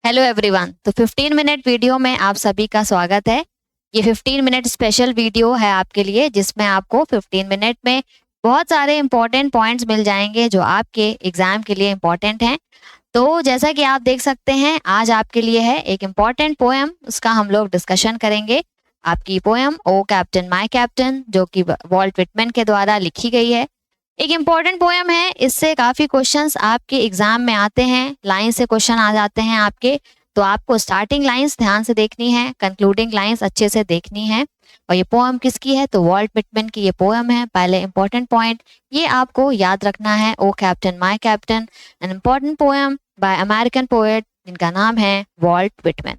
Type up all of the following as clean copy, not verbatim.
Hello everyone. तो 15 minute video में आप सभी का स्वागत है। ये 15 मिनट स्पेशल वीडियो है आपके लिए, जिसमें आपको 15 मिनट में बहुत सारे इंपॉर्टेंट पॉइंट्स मिल जाएंगे जो आपके एग्जाम के लिए इंपॉर्टेंट हैं। तो जैसा कि आप देख सकते हैं, आज आपके लिए है एक इम्पॉर्टेंट पोएम, उसका हम लोग डिस्कशन करेंगे। आपकी poem O captain my captain, जो कि वॉल्ट विटमैन के द्वारा लिखी गई है। एक इम्पॉर्टेंट पोएम है, इससे काफ़ी क्वेश्चंस आपके एग्जाम में आते हैं, लाइन से क्वेश्चन आ जाते हैं आपके। तो आपको स्टार्टिंग लाइंस ध्यान से देखनी है, कंक्लूडिंग लाइंस अच्छे से देखनी है। और ये पोएम किसकी है? तो वॉल्ट विटमैन की ये पोएम है। पहले इंपॉर्टेंट पॉइंट ये आपको याद रखना है, O captain my captain, an important poem by American poet जिनका नाम है वॉल्ट विटमैन।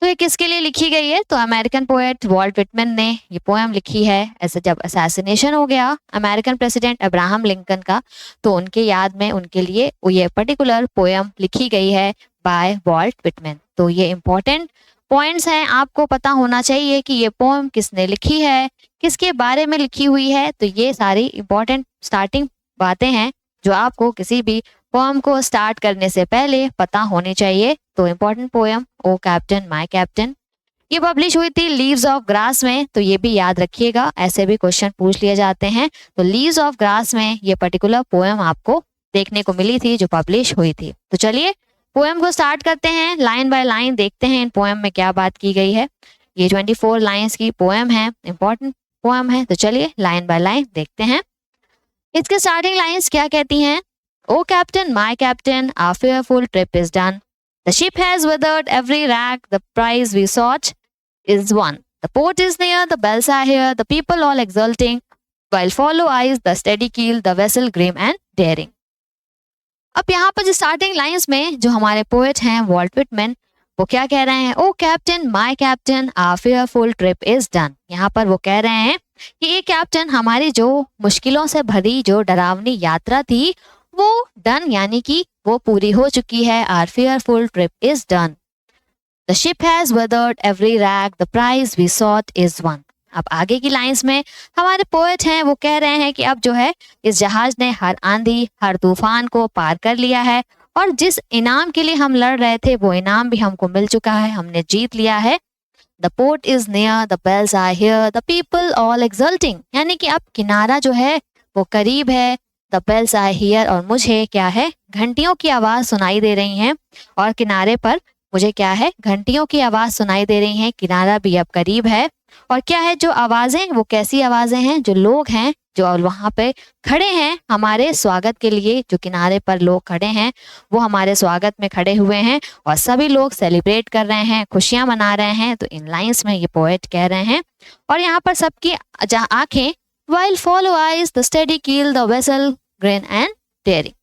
तो ये किसके लिए लिखी गई है? तो अमेरिकन पोएट वॉल्ट विटमैन ने ये पोएम लिखी है। ऐसे जब असैसिनेशन हो गया अमेरिकन प्रेसिडेंट अब्राहम लिंकन का, तो उनके याद में उनके लिए ये पर्टिकुलर पोएम लिखी गई है बाय वॉल्ट विटमैन। तो ये इंपॉर्टेंट पॉइंट्स हैं, आपको पता होना चाहिए कि ये पोएम किसने लिखी है, किसके बारे में लिखी हुई है। तो ये सारी इंपॉर्टेंट स्टार्टिंग बातें हैं जो आपको किसी भी पोएम को स्टार्ट करने से पहले पता होनी चाहिए। तो important poem O captain my captain, ये पब्लिश हुई थी लीव्स ऑफ ग्रास में। तो ये भी याद रखिएगा, ऐसे भी क्वेश्चन पूछ लिए जाते हैं। तो लीव्स ऑफ ग्रास में ये पर्टिकुलर पोएम आपको देखने को मिली थी जो पब्लिश हुई थी। तो चलिए पोएम को स्टार्ट करते हैं, लाइन बाय लाइन देखते हैं इन पोएम में क्या बात की गई है। ये 24 लाइन्स की पोएम है, इंपॉर्टेंट पोएम है। तो चलिए लाइन बाय लाइन देखते हैं। इसके स्टार्टिंग लाइंस क्या कहती हैं? O captain my captain, our fearful trip is done. The ship has weathered every rack, the prize we sought is won. The port is near, the bells are here, the people all exulting, while follow eyes the steady keel, the vessel grim and daring. अब यहाँ पर जो starting lines में जो हमारे poet हैं Walt Whitman, वो क्या कह रहे हैं? O captain my captain, our fearful trip is done. यहाँ पर वो कह रहे हैं कि ये कैप्टन, हमारी जो मुश्किलों से भरी जो डरावनी यात्रा थी वो डन, यानी कि वो पूरी हो चुकी है। Our fearful trip is done. The ship has weathered every rack, the prize we sought is won. अब आगे की लाइंस में हमारे पोएट हैं वो कह रहे हैं कि अब जो है इस जहाज ने हर आंधी हर तूफान को पार कर लिया है, और जिस इनाम के लिए हम लड़ रहे थे वो इनाम भी हमको मिल चुका है, हमने जीत लिया है। The port is near, the bells are here, the people all exulting. यानी कि अब किनारा जो है वो करीब है। The bells are here, और मुझे क्या है? घंटियों की आवाज सुनाई दे रही हैं, और किनारे पर मुझे क्या है? घंटियों की आवाज सुनाई दे रही हैं। किनारा भी अब करीब है। और क्या है जो आवाजें, वो कैसी आवाजें हैं? जो लोग हैं जो वहां पे खड़े हैं हमारे स्वागत के लिए, जो किनारे पर लोग खड़े हैं वो हमारे स्वागत में खड़े हुए हैं, और सभी लोग सेलिब्रेट कर रहे हैं, खुशियां मना रहे हैं। तो इन लाइंस में ये पोएट कह रहे हैं। और यहाँ पर सबकी आंखें, while follow eyes the steady keel, the vessel grin and daring,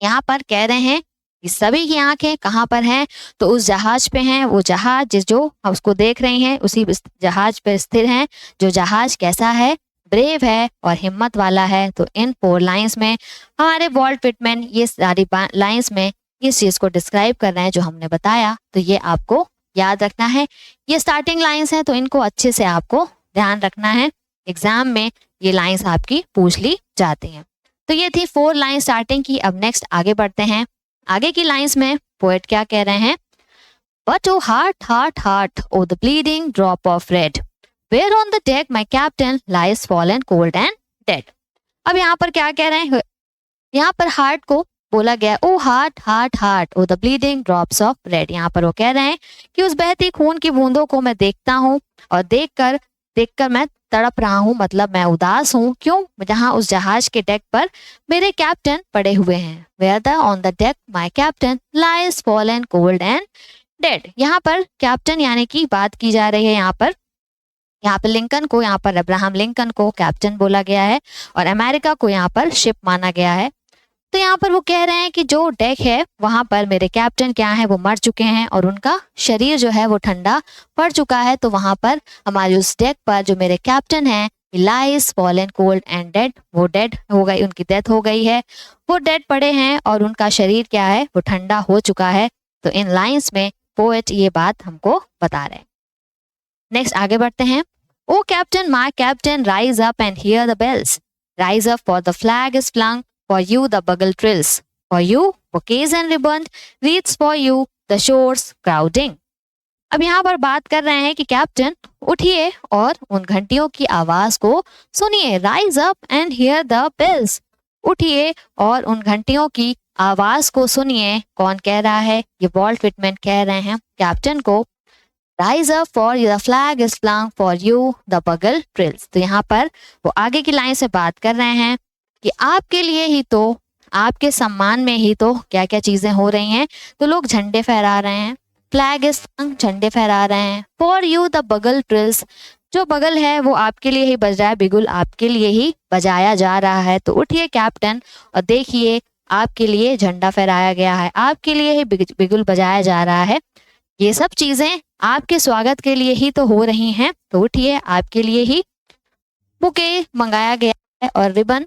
यहाँ पर कह रहे हैं कि सभी की आंखें कहाँ पर हैं? तो उस जहाज पे हैं। वो जहाज जो हम उसको देख रहे हैं उसी जहाज पे स्थिर हैं। जो जहाज कैसा है? ब्रेव है और हिम्मत वाला है। तो इन 4 लाइंस में हमारे वॉल्ट विटमैन ये सारी लाइंस में इस चीज को डिस्क्राइब कर रहे हैं जो हमने बताया। तो ये आपको याद रखना है। ये स्टार्टिंग लाइंस हैं, तो इनको अच्छे से आपको ध्यान रखना है। एग्जाम में ये लाइंस आपकी पूछ ली जाती हैं। तो ये थी 4 लाइन स्टार्टिंग की। अब नेक्स्ट आगे बढ़ते हैं। आगे की लाइंस में पोएट क्या कह रहे हैं? But oh heart, heart, heart, oh the bleeding drop of red, where on the deck my captain lies fallen cold and dead. अब यहाँ पर क्या कह रहे हैं? यहाँ पर हार्ट को बोला गया, O heart, heart, heart, O the bleeding drops of red. यहाँ पर वो कह रहे हैं कि उस बहती खून की बूंदों को मैं देखता हूँ, और देखकर मैं तड़प रहा हूँ, मतलब मैं उदास हूँ। क्यों? जहाँ उस जहाज के डेक पर मेरे कैप्टन पड़े हुए हैं। Where the on the deck my captain lies fallen cold and dead. यहाँ पर कैप्टन यानी कि बात की जा रही है। यहाँ पर लिंकन को, यहाँ पर अब्राहम लिंकन को कैप्टन बोला गया है, और अमेरिका को यहाँ पर शिप माना गया है। तो यहाँ पर वो कह रहे हैं कि जो डेक है वहां पर मेरे कैप्टन क्या है? वो मर चुके हैं, और उनका शरीर जो है वो ठंडा पड़ चुका है। तो वहां पर हमारे उस डेक पर जो मेरे कैप्टन है, lies fallen cold and dead, वो डेड हो गई, उनकी डेथ हो गई है, वो डेड पड़े हैं, और उनका शरीर क्या है? वो ठंडा हो चुका है। तो इन लाइन्स में पोएट ये बात हमको बता रहे हैं। नेक्स्ट आगे बढ़ते हैं। O captain my captain, rise up and hear the bells, rise up for the flag is flung, for you the bugle trills, for you bouquets and ribbons, wreaths for you, the shores crowding. अब यहाँ पर बात कर रहे हैं कि captain उठिए और उन घंटियों की आवाज को सुनिए. Rise up and hear the bells. उठिए और उन घंटियों की आवाज को सुनिए. कौन कह रहा है? ये वॉल्ट विटमैन कह रहे हैं कैप्टन को. Rise up for the flag is flung for you the bugle trills. तो यहाँ पर वो आगे की लाइन से बात कर रहे हैं कि आपके लिए ही तो, आपके सम्मान में ही तो क्या क्या चीजें हो रही हैं. तो लोग झंडे फहरा रहे हैं. फ्लैग इज फ्लंग, झंडे फहरा रहे हैं. For you the bugle trills, जो बगल है वो आपके लिए ही बज रहा है. बिगुल आपके लिए ही बजाया जा रहा है. तो उठिए कैप्टन और देखिए आपके लिए झंडा फहराया गया है, आपके लिए ही बिगुल बजाया जा रहा है. ये सब चीजें आपके स्वागत के लिए ही तो हो रही हैं. तो उठिए, आपके लिए ही बुके मंगाया गया है और रिबन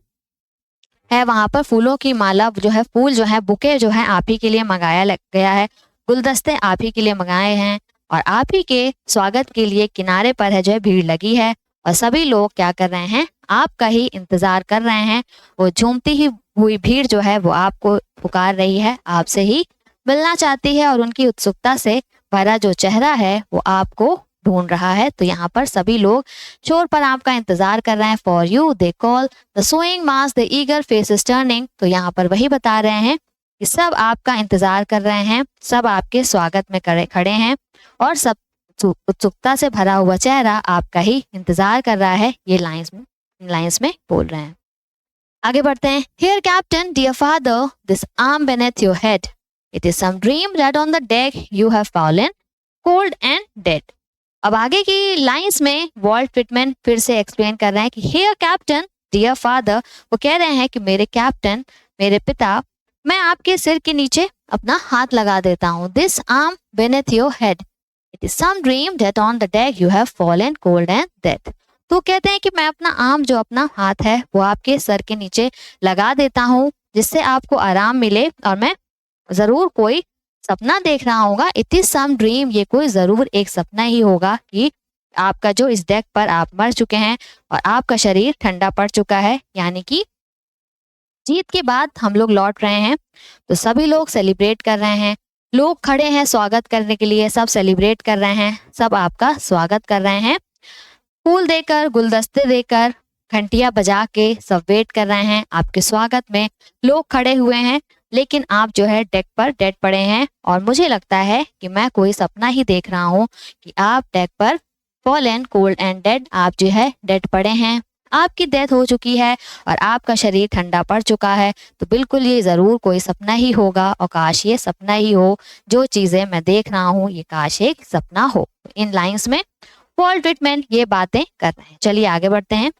है वहां पर, फूलों की माला जो है, फूल जो है, बुके जो है आप ही के लिए मंगाया गया है. गुलदस्ते आप ही के लिए मंगाए हैं और आप ही के स्वागत के लिए किनारे पर है जो है भीड़ लगी है. और सभी लोग क्या कर रहे हैं? आपका ही इंतजार कर रहे हैं. वो झूमती ही हुई भीड़ जो है वो आपको पुकार रही है, आपसे ही मिलना चाहती है और उनकी उत्सुकता से भरा जो चेहरा है वो आपको ढूंढ रहा है. तो यहाँ पर सभी लोग शोर पर आपका इंतजार कर रहे हैं. For you they call the swaying mass the eager faces turning. तो यहाँ पर वही बता रहे हैं कि सब आपका इंतजार कर रहे हैं, सब आपके स्वागत में खड़े हैं और सब उत्सुकता से भरा हुआ चेहरा आपका ही इंतजार कर रहा है. ये लाइंस में बोल रहे हैं. आगे बढ़ते हैं. Here captain, dear father, this arm beneath your head. It is some dream that on the deck you have fallen, cold and dead. अब आगे की लाइंस में वॉल्ट विटमैन फिर से एक्सप्लेन कर रहे हैं कि Here captain, dear father, वो कह रहे हैं कि मेरे कैप्टन, मेरे पिता, मैं आपके सिर के नीचे अपना हाथ लगा देता हूँ. This arm beneath your head. It is some dream that on the deck you have fallen, cold and dead. तो कहते हैं कि मैं अपना आर्म, जो अपना हाथ है, वो आपके सर के नीचे लगा देता हूँ जिससे आपको आराम मिले और मैं जरूर कोई सपना देख रहा होगा. इट इज सम ड्रीम, ये कोई जरूर एक सपना ही होगा कि आपका जो इस डेक पर आप मर चुके हैं और आपका शरीर ठंडा पड़ चुका है. यानी कि जीत के बाद हम लोग लौट रहे हैं. तो सभी लोग सेलिब्रेट कर रहे हैं. लोग खड़े हैं स्वागत करने के लिए, सब सेलिब्रेट कर रहे हैं, सब आपका स्वागत कर रहे हैं. फूल देकर, गुलदस्ते देकर, घंटियां बजा के सब वेट कर रहे हैं आपके स्वागत में. लोग खड़े हुए हैं लेकिन आप जो है डेक पर डेड पड़े हैं और मुझे लगता है कि मैं कोई सपना ही देख रहा हूँ कि आप डेक पर फॉलन, कोल्ड एंड डेड, आप जो है डेड पड़े हैं. आपकी डेथ हो चुकी है और आपका शरीर ठंडा पड़ चुका है. तो बिल्कुल ये जरूर कोई सपना ही होगा और काश ये सपना ही हो. जो चीजें मैं देख रहा हूँ ये काश एक सपना हो. इन लाइंस में वॉल्ट विटमैन ये बातें कर रहे हैं. चलिए आगे बढ़ते हैं.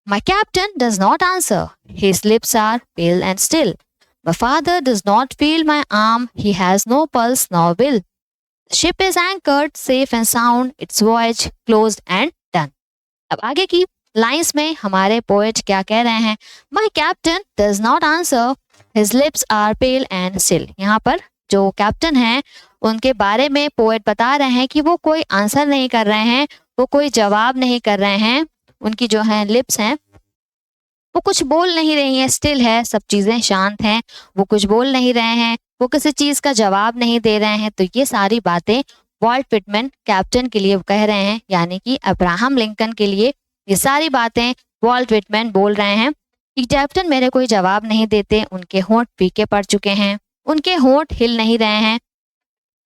My captain does not answer. His lips are pale and still. My father does not feel my arm. He has no pulse nor will. The ship is anchored, safe and sound. Its voyage closed and done. अब आगे की lines में हमारे poet क्या कह रहे हैं? My captain does not answer. His lips are pale and still. यहाँ पर जो कैप्टन हैं उनके बारे में पोएट बता रहे हैं कि वो कोई आंसर नहीं कर रहे हैं, वो कोई जवाब नहीं कर रहे हैं. उनकी जो है लिप्स हैं वो कुछ बोल नहीं रही हैं, स्टिल है, सब चीजें शांत हैं, वो कुछ बोल नहीं रहे हैं, वो किसी चीज का जवाब नहीं दे रहे हैं. तो ये सारी बातें वॉल्ट विटमैन कैप्टन के लिए कह रहे हैं, यानी कि अब्राहम लिंकन के लिए ये सारी बातें वॉल्ट विटमैन बोल रहे हैं कि कैप्टन मेरे कोई जवाब नहीं देते, उनके होंठ फीके पड़ चुके हैं, उनके होंठ हिल नहीं रहे हैं.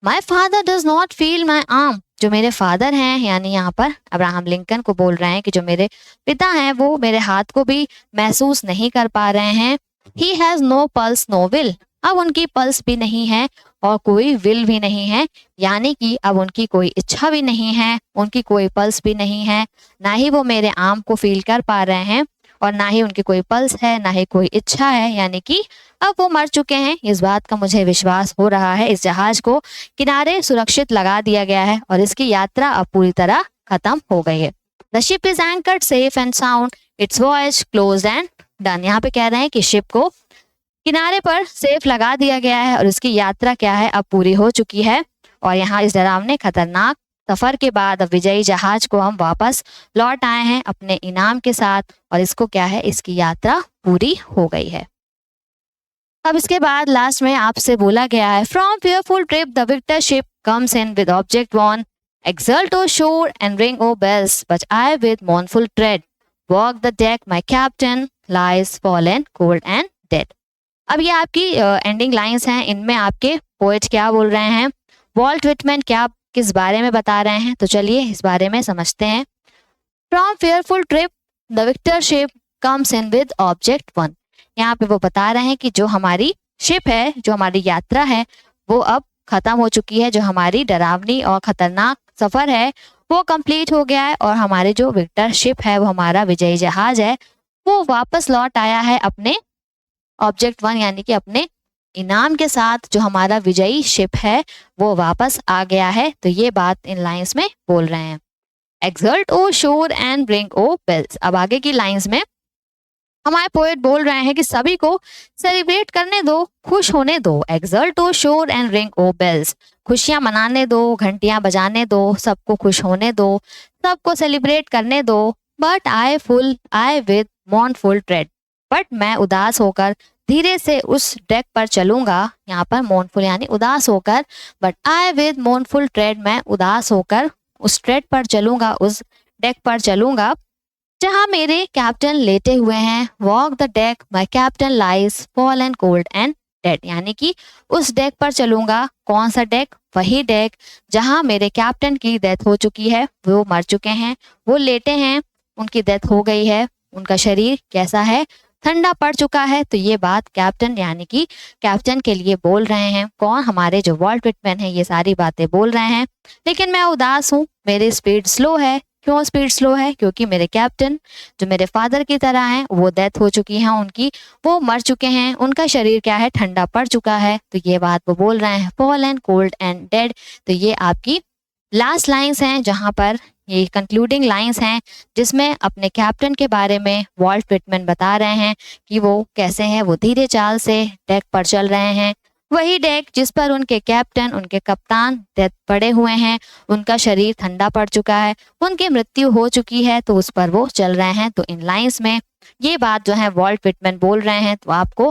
My father does not feel my arm. जो मेरे फादर हैं, यानी यहाँ पर अब्राहम लिंकन को बोल रहे हैं कि जो मेरे पिता हैं वो मेरे हाथ को भी महसूस नहीं कर पा रहे हैं. He has no pulse no will. अब उनकी पल्स भी नहीं है और कोई विल भी नहीं है, यानी कि अब उनकी कोई इच्छा भी नहीं है, उनकी कोई पल्स भी नहीं है, ना ही वो मेरे आर्म को फील कर पा रहे हैं और ना ही उनकी कोई पल्स है, ना ही कोई इच्छा है. यानी कि अब वो मर चुके हैं, इस बात का मुझे विश्वास हो रहा है. इस जहाज को किनारे सुरक्षित लगा दिया गया है और इसकी यात्रा अब पूरी तरह खत्म हो गई है. The ship is anchored safe and sound. It's voyage closed end done. यहाँ पे कह रहे हैं कि शिप को किनारे पर सेफ लगा दिया गया है और उसकी यात्रा क्या है, अब पूरी हो चुकी है. और यहाँ इस डरावने खतरनाक सफर के बाद अब विजयी जहाज को हम वापस लौट आए हैं अपने इनाम के साथ और इसको क्या है, इसकी यात्रा पूरी हो गई है. अब इसके बाद लास्ट में आपसे बोला गया है, from fearful trip the victor ship comes in with object won, exult O shore and ring O bells, but I with mournful tread walk the deck, my captain lies fallen cold and dead. अब ये आपकी ending lines हैं, इनमें आपके poet क्या बोल रहे हैं, वॉल्ट विटमैन क्या किस बारे में बता रहे हैं, तो चलिए इस बारे में समझते हैं। From fearful trip the victor ship comes in with object won, यहाँ पे वो बता रहे हैं कि जो हमारी शिप है, जो हमारी यात्रा है, वो अब खत्म हो चुकी है। जो हमारी डरावनी और खतरनाक सफर है वो कंप्लीट हो गया है और हमारे जो विक्टर शिप है, वो हमारा विजयी जहाज है, वो वापस लौट आया है अपने ऑब्जेक्ट वन यानी कि अपने इनाम के साथ। जो हमारा विजयी शिप है वो वापस आ गया है। तो ये बात इन लाइंस में बोल रहे हैं। एक्सल्ट ओ शोर एंड ब्रिंग ओ बेल्स, अब आगे की लाइंस में हमारे पोएट बोल रहे हैं कि सभी को सेलिब्रेट करने दो, खुश होने दो। एक्सल्ट ओ शोर एंड रिंग ओ बेल्स, खुशियां मनाने दो, घंटियां बजाने दो, सबको खुश होने दो, सबको सेलिब्रेट करने दो। But I with मॉर्नफुल trade, but मैं उदास होकर धीरे से उस डेक पर चलूंगा। यहाँ पर मॉर्नफुल यानी उदास होकर, बट आई विद मॉर्नफुल ट्रेड, मैं उदास होकर उस ट्रेड पर चलूंगा, उस डेक पर चलूंगा जहां मेरे कैप्टन लेटे हुए हैं। Walk the deck, my captain lies fallen cold and dead, यानी कि उस डेक पर चलूंगा। कौन सा डेक? वही डेक जहां मेरे कैप्टन की डेथ हो चुकी है, वो मर चुके हैं, वो लेटे हैं, उनकी डेथ हो गई है, उनका शरीर कैसा है? ठंडा पड़ चुका है। तो ये बात कैप्टन यानी कि कैप्टन के लिए बोल रहे हैं। कौन? हमारे जो वॉल्ट विटमैन है, ये सारी बातें बोल रहे हैं। लेकिन मैं उदास हूँ, मेरी स्पीड स्लो है। क्यों स्पीड स्लो है? क्योंकि मेरे कैप्टन जो मेरे फादर की तरह हैं, वो डेथ हो चुकी है उनकी, वो मर चुके हैं, उनका शरीर क्या है? ठंडा पड़ चुका है। तो ये बात वो बोल रहे हैं, फॉलन कोल्ड एंड डेड। तो ये आपकी लास्ट लाइंस हैं, जहां पर ये कंक्लूडिंग लाइंस हैं, जिसमें अपने कैप्टन के बारे में वॉल्ट विटमैन बता रहे हैं कि वो कैसे हैं। वो धीरे चाल से डेक पर चल रहे हैं, वही डेक जिस पर उनके कैप्टन, उनके कप्तान डेथ पड़े हुए हैं, उनका शरीर ठंडा पड़ चुका है, उनकी मृत्यु हो चुकी है, तो उस पर वो चल रहे हैं। तो इन लाइंस में ये बात जो है वॉल्ट विटमैन बोल रहे हैं। तो आपको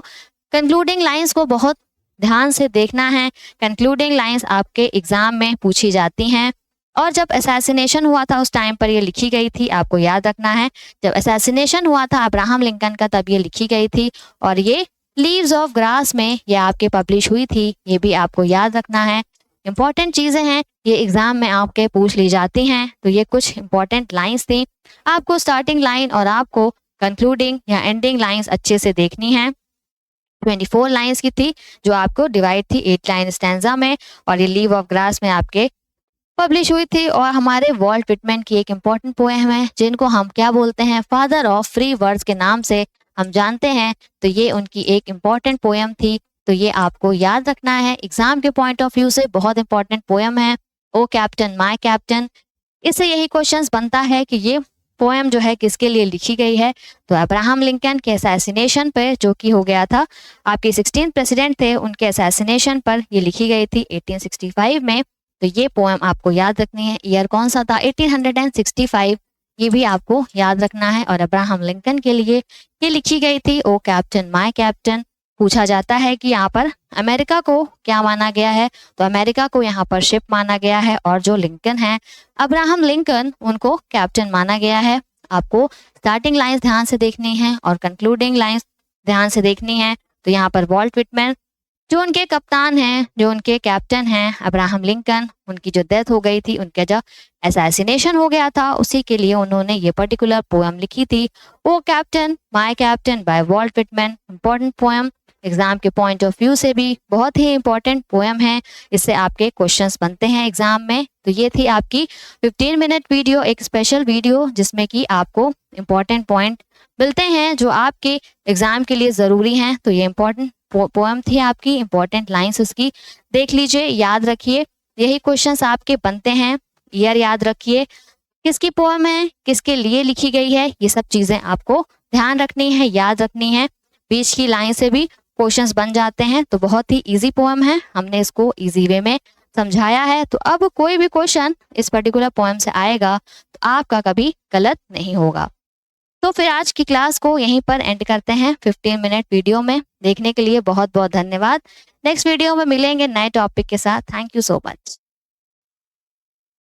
कंक्लूडिंग लाइंस को बहुत ध्यान से देखना है। कंक्लूडिंग लाइंस आपके एग्जाम में पूछी जाती हैं, और जब असैसिनेशन हुआ था उस टाइम पर ये लिखी गई थी, आपको याद रखना है। जब असैसिनेशन हुआ था अब्राहम लिंकन का, तब ये लिखी गई थी, और ये लीव्स ऑफ ग्रास में ये आपके पब्लिश हुई थी। ये भी आपको याद रखना है। इंपॉर्टेंट चीजें हैं, ये एग्जाम में आपके पूछ ली जाती हैं। तो ये कुछ इंपॉर्टेंट लाइंस थी। आपको स्टार्टिंग लाइन और आपको कंक्लूडिंग या एंडिंग लाइंस अच्छे से देखनी है। 24 लाइंस की थी, जो आपको डिवाइड थी 8 लाइन स्टैंजा में, और ये लीव ऑफ ग्रास में आपके पब्लिश हुई थी। और हमारे वॉल्ट विटमैन की एक इम्पॉर्टेंट पोएम है, जिनको हम क्या बोलते हैं? फादर ऑफ फ्री वर्ड्स के नाम से हम जानते हैं। तो ये उनकी एक इम्पॉर्टेंट पोएम थी। तो ये आपको याद रखना है, एग्जाम के पॉइंट ऑफ व्यू से बहुत इंपॉर्टेंट पोएम है। ओ कैप्टन माय कैप्टन, इससे यही क्वेश्चंस बनता है कि ये पोएम जो है किसके लिए लिखी गई है? तो अब्राहम लिंकन के असैसिनेशन पे, जो कि हो गया था, आपके 16 प्रेसिडेंट थे, उनके असैसिनेशन पर ये लिखी गई थी 1865 में। तो ये पोएम आपको याद रखनी है। ईयर कौन सा था? 1865, ये भी आपको याद रखना है। और अब्राहम लिंकन के लिए ये लिखी गई थी। O captain my captain. पूछा जाता है कि यहाँ पर अमेरिका को क्या माना गया है? तो अमेरिका को यहाँ पर शिप माना गया है, और जो लिंकन है, अब्राहम लिंकन, उनको कैप्टन माना गया है। आपको स्टार्टिंग लाइंस ध्यान से देखनी है और कंक्लूडिंग लाइंस ध्यान से देखनी है। तो यहाँ पर वॉल्ट विटमैन, जो उनके कप्तान हैं, जो उनके कैप्टन हैं अब्राहम लिंकन, उनकी जो डेथ हो गई थी, उनका जो असैसिनेशन हो गया था, उसी के लिए उन्होंने ये पर्टिकुलर पोएम लिखी थी। O captain my captain by Walt Whitman. Important poem, exam के पॉइंट ऑफ व्यू से भी बहुत ही इंपॉर्टेंट पोएम है। इससे आपके क्वेश्चंस बनते हैं एग्जाम में। तो ये थी आपकी 15 मिनट वीडियो, एक स्पेशल वीडियो, जिसमें कि आपको इंपॉर्टेंट पॉइंट मिलते हैं जो आपके एग्जाम के लिए ज़रूरी हैं। तो ये इंपॉर्टेंट पोएम थी आपकी, इंपॉर्टेंट लाइंस उसकी देख लीजिए, याद रखिए। यही क्वेश्चंस आपके बनते हैं। ईयर याद रखिए, किसकी पोएम है, किसके लिए लिखी गई है, ये सब चीज़ें आपको ध्यान रखनी है, याद रखनी है। बीच की लाइन से भी क्वेश्चंस बन जाते हैं। तो बहुत ही इजी पोएम है, हमने इसको इजी वे में समझाया है। तो अब कोई भी क्वेश्चन इस पर्टिकुलर पोएम से आएगा तो आपका कभी गलत नहीं होगा। तो फिर आज की क्लास को यहीं पर एंड करते हैं 15 मिनट वीडियो में। देखने के लिए बहुत बहुत धन्यवाद। नेक्स्ट वीडियो में मिलेंगे नए टॉपिक के साथ। Thank you so much.